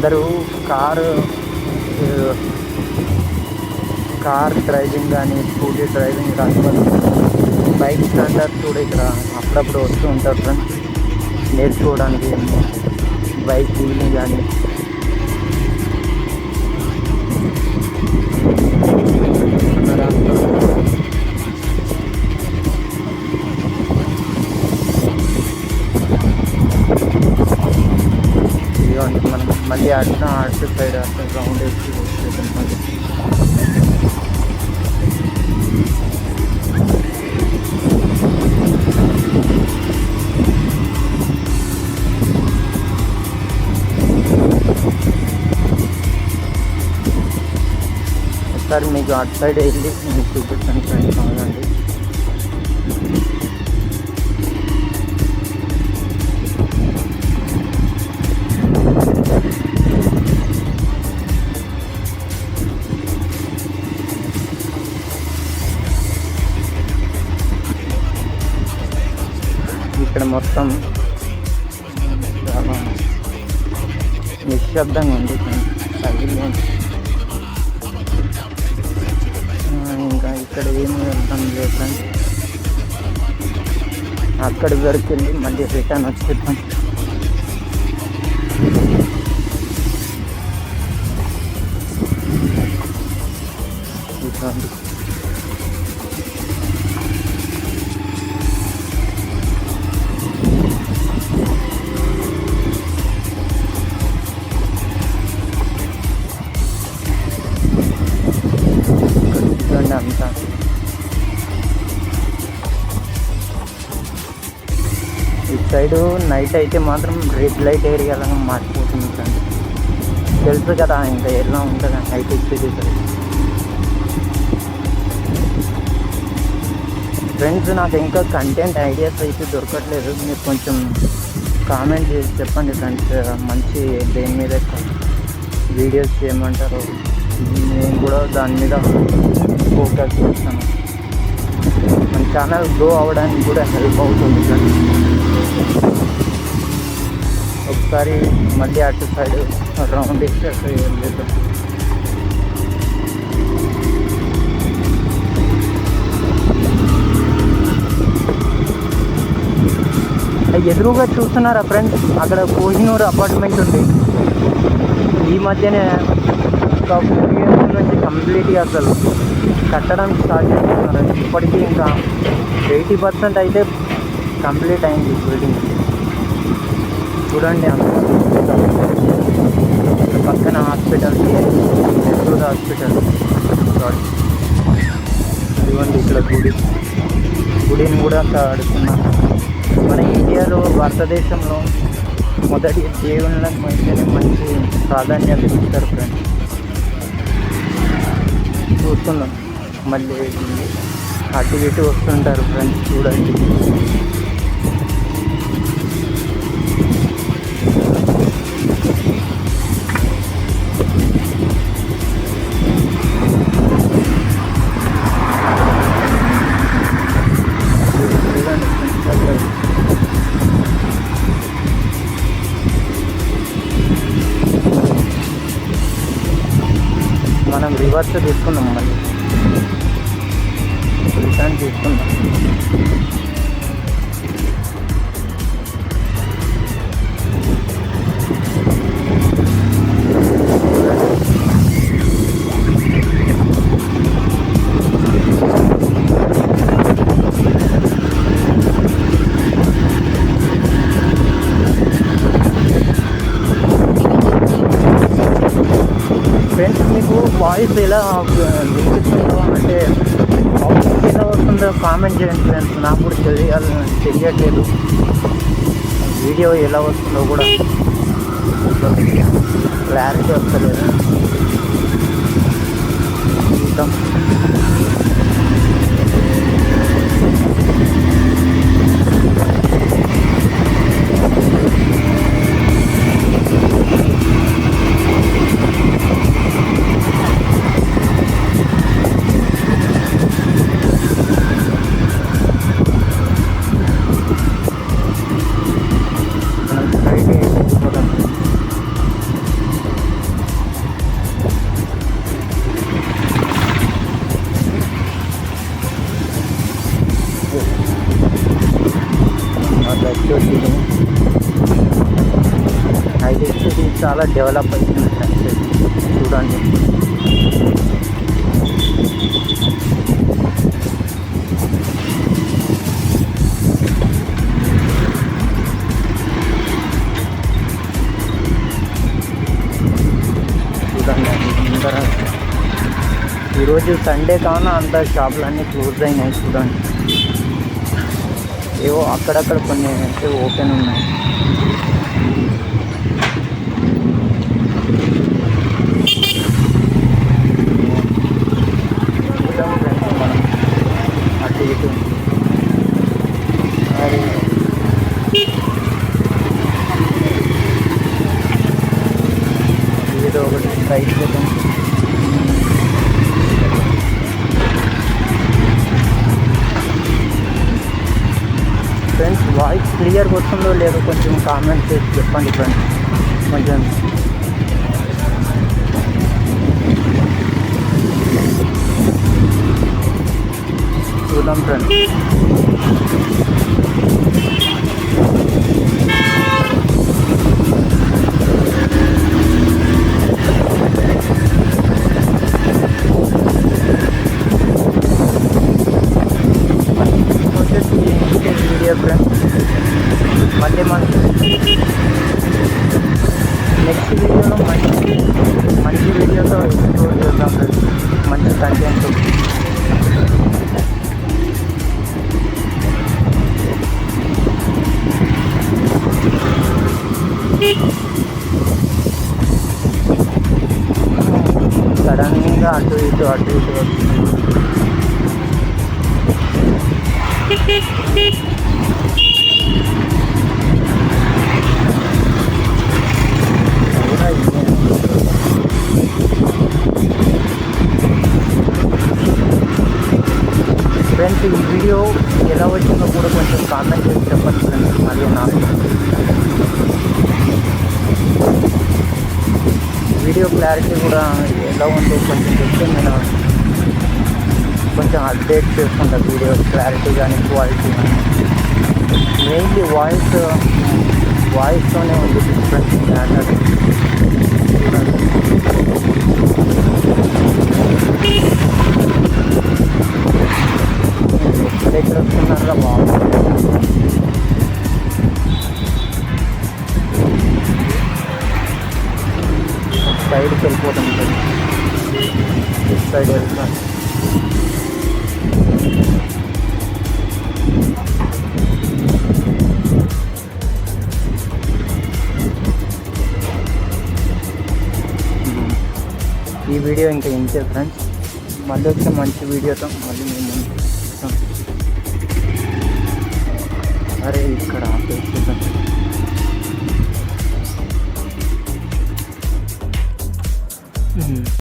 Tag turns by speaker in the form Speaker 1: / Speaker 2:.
Speaker 1: అందరూ car car driving కానీ scooty driving రాకపోతే బైక్ స్టాండర్డ్స్ కూడా ఇక్కడ అప్పుడప్పుడు వస్తూ ఉంటారు ఫ్రెండ్స్, నేర్చుకోవడానికి బైక్ డీలింగ్ కానీ. ఇదిగోండి మనం మళ్ళీ అటు సైడ్ అటు రౌండ్ వేసి మళ్ళీ ఒకసారి మీకు అటు సైడ్ వెళ్ళి మీకు చూపిస్తాను ఫ్రెండ్స్. అవునండి, ఇక్కడ మొత్తం చాలా నిశ్శబ్దంగా ఉంది. ఇంకా ఇక్కడ ఏమి వెళ్తాం లేదు ఫ్రెండ్స్, అక్కడి వరకు వెళ్ళి మళ్ళీ రిటర్న్ వచ్చేద్దాం. ఇటువంటి అంతా ఇటు సైడు నైట్ అయితే మాత్రం రెడ్ లైట్ ఏరియాలాగా మారిపోతుంది ఫ్రెండ్స్. తెలుసు కదా ఇంకా ఎలా ఉంటుంది నైట్ వచ్చేది ఫ్రెండ్స్. నాకు ఇంకా కంటెంట్ ఐడియాస్ అయితే దొరకట్లేదు, మీరు కొంచెం కామెంట్ చేసి చెప్పండి ఫ్రెండ్స్. మంచి దేని మీద వీడియోస్ చేయమంటారు, నేను కూడా దాని మీద ఫోకస్ చేస్తాను. మన ఛానల్ గ్రో అవ్వడానికి కూడా హెల్ప్ అవుతుంది ఫ్రెండ్స్. ఒకసారి మళ్ళీ అటు సైడ్ రౌండ్ వేసి అటు వెళ్ళేద్దాం. ఎదురుగా చూస్తున్నారా ఫ్రెండ్స్, అక్కడ కోహినూర్ అపార్ట్మెంట్ ఉంది. ఈ మధ్యనే ఒక 4 years నుంచి కంప్లీట్గా అసలు కట్టడం స్టార్ట్ చేస్తున్నారు. ఇప్పటికీ ఇంకా 80% అయితే కంప్లీట్ అయింది బిల్డింగ్. చూడండి పక్కన హాస్పిటల్, నెల్లూరు హాస్పిటల్. ఇదిగోండి ఇక్కడ గుడిని కూడా కడుతున్నారు. మన ఇండియాలో, భారతదేశంలో మొదటి దేవుళ్ళకి మంచి ప్రాధాన్యత ఇస్తారు ఫ్రెండ్స్. చూస్తున్నాం మళ్ళీ అటు ఇటు వస్తుంటారు ఫ్రెండ్స్, చూడండి. మనం రివర్స్ తీసుకుందాం, మళ్ళీ రిటర్న్ తీసుకుందాం. ఫ్రెండ్స్, మీకు వాయిస్ ఎలా వినిపిస్తుందో అంటే అవుట్పుట్ ఎలా వస్తుందో కామెంట్ చేయండి ఫ్రెండ్స్. నాకు కూడా తెలియట్లేదు వీడియో ఎలా వస్తుందో కూడా క్లారిటీ వస్తలేదు. చూద్దాం. ఇది హైటెక్ సిటీ చాలా డెవలప్ అవుతుంది ఫ్రెండ్స్. చూడండి ఈరోజు సండే కావున అంత షాపులన్నీ క్లోజ్ అయినాయి. చూడండి ఏవో అక్కడక్కడ కొన్ని అయితే ఓపెన్ ఉన్నాయి. చూద్దాం ఫ్రెండ్స్ మనం అటు ఇటు మరి ఏదో ఒకటి ట్రై చేద్దాం. ఫ్రెండ్స్ వాయిస్ క్లియర్గా వస్తుందో లేదో కొంచెం కామెంట్ చేసి చెప్పండి ఫ్రెండ్స్. కొంచెం చూద్దాం ఫ్రెండ్స్. వీడియో ఫ్రెండ్స్ మళ్ళీ మనం నెక్స్ట్ వీడియోలో మంచి వీడియోతో ఎక్స్ప్లోర్ చేద్దాం ఫ్రెండ్స్. మంచి కంటెంట్ సడన్గా అటు ఇటు ఫ్రెండ్స్ ఈ వీడియో ఎలా వచ్చిందో కూడా కొంచెం కామెంట్ చేసి చెప్పండి ఫ్రెండ్స్. మరియు నాకు వీడియో క్లారిటీ కూడా ఎలా ఉందో కొంచెం చెప్తే నేను కొంచెం అప్డేట్ చేసుకుంటాను. వీడియో క్లారిటీ కానీ క్వాలిటీ కానీ మెయిన్లీ వాయిస్తోనే ఉంది ఫ్రెండ్స్ మ్యాటర్. ఎక్కడెక్కడ వస్తున్నారా బాగుంది. సైడ్కి వెళ్ళిపోతాం ఫ్రెండ్స్. ఇటు సైడ్ వెళ్తాం. ఈ వీడియో ఇంకా ఇంతే ఫ్రెండ్స్. మళ్ళీ వచ్చే మంచి వీడియోతో మళ్ళీ